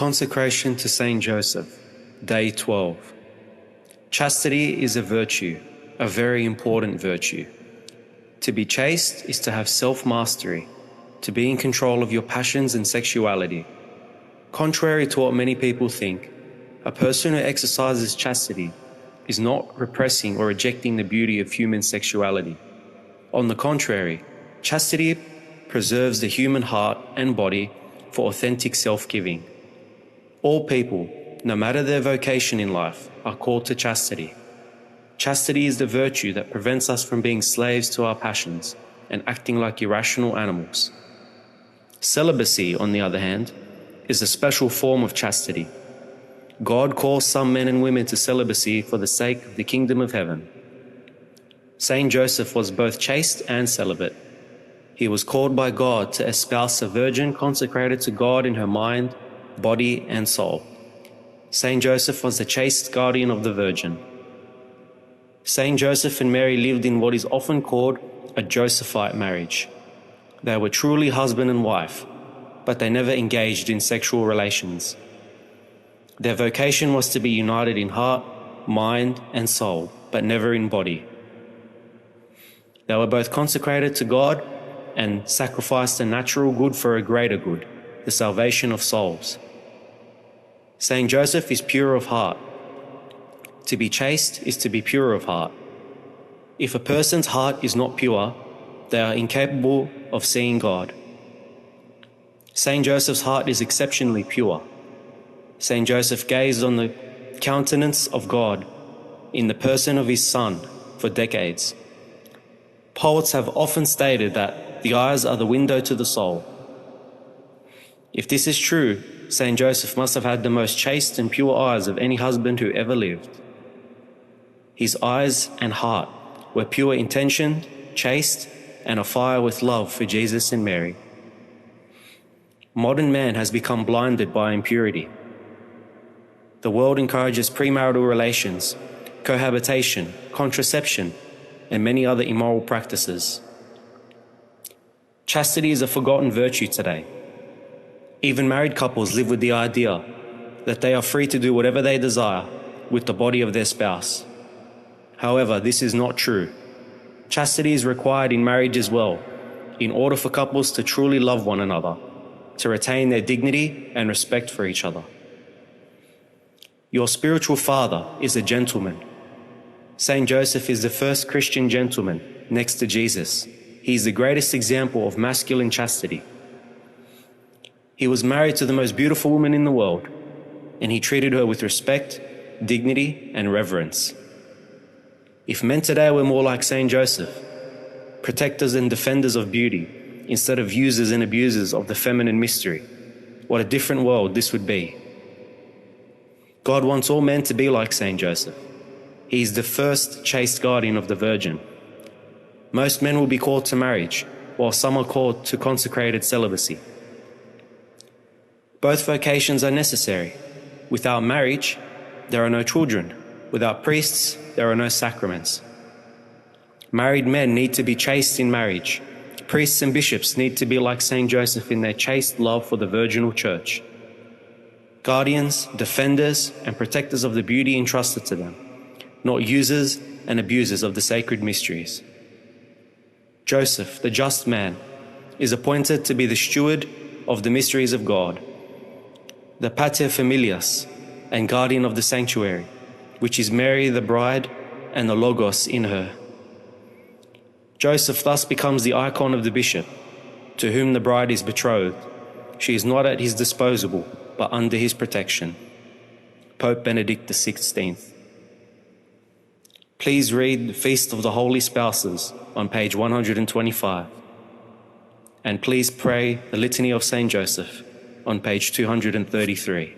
Consecration to Saint Joseph, Day 12. Chastity is a virtue, a very important virtue. To be chaste is to have self-mastery, to be in control of your passions and sexuality. Contrary to what many people think, a person who exercises chastity is not repressing or rejecting the beauty of human sexuality. On the contrary, chastity preserves the human heart and body for authentic self-giving. All people, no matter their vocation in life, are called to chastity. Chastity is the virtue that prevents us from being slaves to our passions and acting like irrational animals. Celibacy, on the other hand, is a special form of chastity. God calls some men and women to celibacy for the sake of the kingdom of heaven. Saint Joseph was both chaste and celibate. He was called by God to espouse a virgin consecrated to God in her mind, body, and soul. Saint Joseph was the chaste guardian of the Virgin. Saint Joseph and Mary lived in what is often called a Josephite marriage. They were truly husband and wife, but they never engaged in sexual relations. Their vocation was to be united in heart, mind, and soul, but never in body. They were both consecrated to God and sacrificed a natural good for a greater good, the salvation of souls. Saint Joseph is pure of heart. To be chaste is to be pure of heart. If a person's heart is not pure, they are incapable of seeing God. Saint Joseph's heart is exceptionally pure. Saint Joseph gazed on the countenance of God in the person of his Son for decades. Poets have often stated that the eyes are the window to the soul. If this is true, Saint Joseph must have had the most chaste and pure eyes of any husband who ever lived. His eyes and heart were pure intentioned, chaste, and afire with love for Jesus and Mary. Modern man has become blinded by impurity. The world encourages premarital relations, cohabitation, contraception, and many other immoral practices. Chastity is a forgotten virtue today. Even married couples live with the idea that they are free to do whatever they desire with the body of their spouse. However, this is not true. Chastity is required in marriage as well, in order for couples to truly love one another, to retain their dignity and respect for each other. Your spiritual father is a gentleman. Saint Joseph is the first Christian gentleman next to Jesus. He is the greatest example of masculine chastity. He was married to the most beautiful woman in the world, and he treated her with respect, dignity, and reverence. If men today were more like Saint Joseph, protectors and defenders of beauty, instead of users and abusers of the feminine mystery, what a different world this would be. God wants all men to be like Saint Joseph. He is the first chaste guardian of the Virgin. Most men will be called to marriage, while some are called to consecrated celibacy. Both vocations are necessary. Without marriage, there are no children. Without priests, there are no sacraments. Married men need to be chaste in marriage. Priests and bishops need to be like Saint Joseph in their chaste love for the virginal church. Guardians, defenders, and protectors of the beauty entrusted to them, not users and abusers of the sacred mysteries. Joseph, the just man, is appointed to be the steward of the mysteries of God, the pater familias and guardian of the sanctuary, which is Mary the bride and the Logos in her. Joseph thus becomes the icon of the bishop, to whom the bride is betrothed. She is not at his disposal, but under his protection. Pope Benedict XVI. Please read the Feast of the Holy Spouses on page 125. And please pray the Litany of Saint Joseph on page 233.